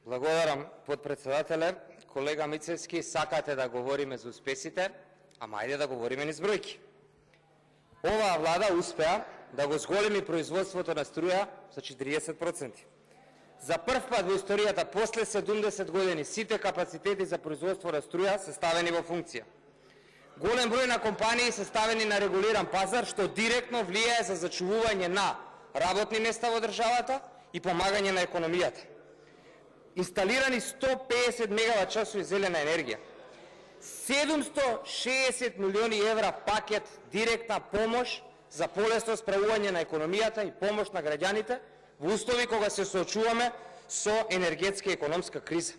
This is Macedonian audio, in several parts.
Благодарам, подпредседателе. Колега Мицевски, сакате да говориме за успесите, ама ајде да говориме низ бројки. Оваа влада успеа да го зголеми производството на струја за 40%. За прв пат во историјата, после 70 години, сите капацитети за производство на струја се ставени во функција. Голем број на компании се ставени на регулиран пазар, што директно влијае за зачувување на работни места во државата и помагање на економијата. Инсталирани 150 мегават часови зелена енергија. 760 милиони евра пакет директна помош за полесно справување на економијата и помош на граѓаните во услови кога се соочуваме со енергетска и економска криза.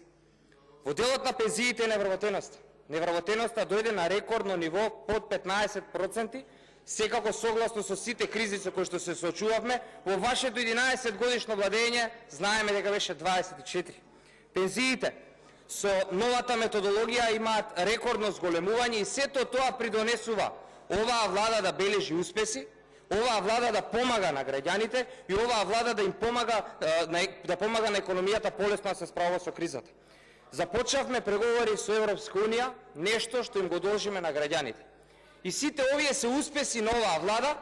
Во делот на пензиите и невработеноста. Невработеноста дојде на рекордно ниво под 15%, секако согласно со сите кризи со кои што се соочувавме. Во вашето 11 годишно владење знаеме дека беше 24. Пензиите со новата методологија имаат рекордно зголемување и сето тоа придонесува оваа влада да бележи успеси, оваа влада да помага на граѓаните и оваа влада да им помага на економијата полесно да се справува со кризата. Започнавме преговори со Европска унија, нешто што им го должиме на граѓаните. И сите овие се успеси на оваа влада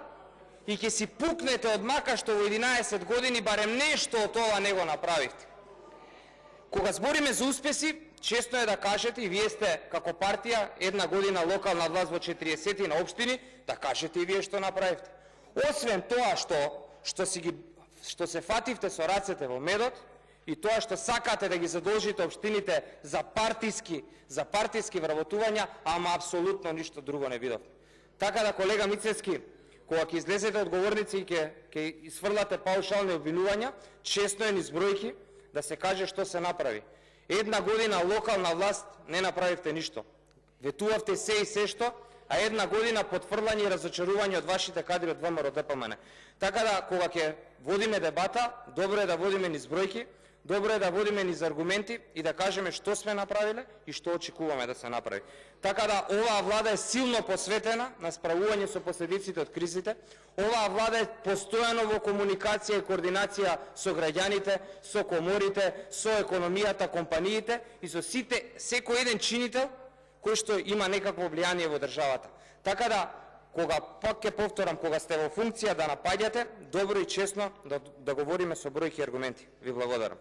и ќе си пукнете од мака што во 11 години барем нешто од ова не го направивте. Кога збориме за успеси, често е да кажете, и вие сте како партија една година локална власт во 40 на општини, да кажете и вие што направивте. Освен тоа што се фативте со рацете во медот и тоа што сакате да ги задолжите општините за партиски вработувања, ама апсолутно ништо друго не видовме. Така да, колега Мицевски, кога ќе излезете од говорници и ќе изфрлате паушални обвинувања, честно е низ бројки да се каже што се направи. Една година локална власт не направивте ништо. Ветувавте се и се што, а една година потфрлање и разочарување од вашите кадри од ВМРО ДПМН. Така да, кога ќе водиме дебата, добро е да водиме низ бројки, добро е да водиме низ аргументи и да кажеме што сме направиле и што очекуваме да се направи. Така да, оваа влада е силно посветена на справување со последиците од кризите. Оваа влада е постојано во комуникација и координација со граѓаните, со коморите, со економијата, компаниите и со секој еден чинител кој што има некакво влијание во државата. Така да, пак ќе повторам, кога сте во функција да напаѓате, добро и честно да говориме со бројки и аргументи. Ви благодарам.